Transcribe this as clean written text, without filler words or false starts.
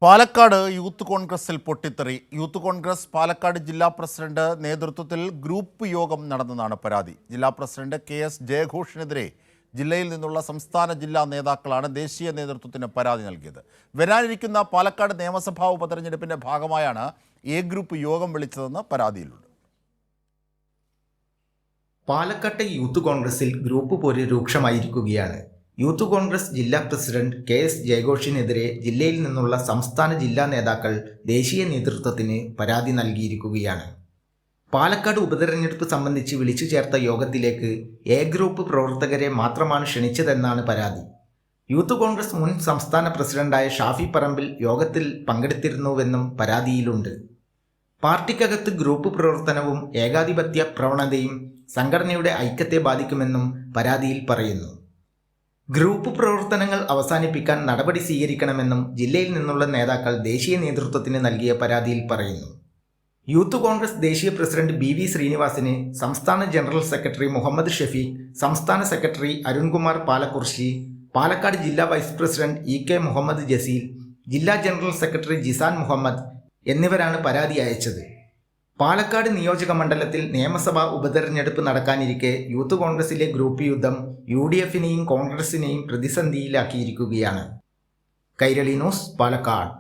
Palakkad youth കോൺഗ്രസിൽ പൊട്ടിത്തെറി. Youth Congress Palakkad ജില്ലാ പ്രസിഡന്റ് നേതൃത്വത്തിൽ ഗ്രൂപ്പ് യോഗം നടന്നെന്നാണ് പരാതി. ജില്ലാ പ്രസിഡന്റ് KS ജയഘോഷിനെതിരെ ജില്ലയിൽ നിന്നുള്ള സംസ്ഥാന ജില്ലാ നേതാക്കളാണ് ദേശീയ നേതൃത്വത്തിന് പരാതി നൽകിയത്. വരാനിരിക്കുന്ന പാലക്കാട് നിയമസഭാ ഉപതെരഞ്ഞെടുപ്പിന്റെ ഭാഗമായാണ് എ ഗ്രൂപ്പ് യോഗം വിളിച്ചതെന്ന് പരാതിയിലുണ്ട്. പാലക്കാട്ടെ യൂത്ത് കോൺഗ്രസിൽ ഗ്രൂപ്പ് പോര് രൂക്ഷമായിരിക്കുകയാണ്. യൂത്ത് കോൺഗ്രസ് ജില്ലാ പ്രസിഡന്റ് KS ജയഘോഷിനെതിരെ ജില്ലയിൽ നിന്നുള്ള സംസ്ഥാന ജില്ലാ നേതാക്കൾ ദേശീയ നേതൃത്വത്തിന് പരാതി നൽകിയിരിക്കുകയാണ്. പാലക്കാട് ഉപതെരഞ്ഞെടുപ്പ് സംബന്ധിച്ച് വിളിച്ചു ചേർത്ത യോഗത്തിലേക്ക് എ ഗ്രൂപ്പ് പ്രവർത്തകരെ മാത്രമാണ് ക്ഷണിച്ചതെന്നാണ് പരാതി. യൂത്ത് കോൺഗ്രസ് മുൻ സംസ്ഥാന പ്രസിഡന്റായ ഷാഫി പറമ്പിൽ യോഗത്തിൽ പങ്കെടുത്തിരുന്നുവെന്നും പരാതിയിലുണ്ട്. പാർട്ടിക്കകത്ത് ഗ്രൂപ്പ് പ്രവർത്തനവും ഏകാധിപത്യ പ്രവണതയും സംഘടനയുടെ ഐക്യത്തെ ബാധിക്കുമെന്നും പരാതിയിൽ പറയുന്നു. ഗ്രൂപ്പ് പ്രവർത്തനങ്ങൾ അവസാനിപ്പിക്കാൻ നടപടി സ്വീകരിക്കണമെന്നും ജില്ലയിൽ നിന്നുള്ള നേതാക്കൾ ദേശീയ നേതൃത്വത്തിന് നൽകിയ പരാതിയിൽ പറയുന്നു. യൂത്ത് കോൺഗ്രസ് ദേശീയ പ്രസിഡന്റ് BV ശ്രീനിവാസിന് സംസ്ഥാന ജനറൽ സെക്രട്ടറി മുഹമ്മദ് ഷഫീഖ്, സംസ്ഥാന സെക്രട്ടറി അരുൺകുമാർ പാലക്കുർശി, പാലക്കാട് ജില്ലാ vice president EK Muhammad Jaseel, ജില്ലാ ജനറൽ സെക്രട്ടറി ജിസാൻ മുഹമ്മദ് എന്നിവരാണ് പരാതി അയച്ചത്. പാലക്കാട് നിയോജക മണ്ഡലത്തിൽ നിയമസഭാ ഉപതെരഞ്ഞെടുപ്പ് നടക്കാനിരിക്കെ യൂത്ത് കോൺഗ്രസിലെ ഗ്രൂപ്പ് യുദ്ധം UDFനെയും കോൺഗ്രസിനെയും പ്രതിസന്ധിയിലാക്കിയിരിക്കുകയാണ്. കൈരളി ന്യൂസ്, പാലക്കാട്.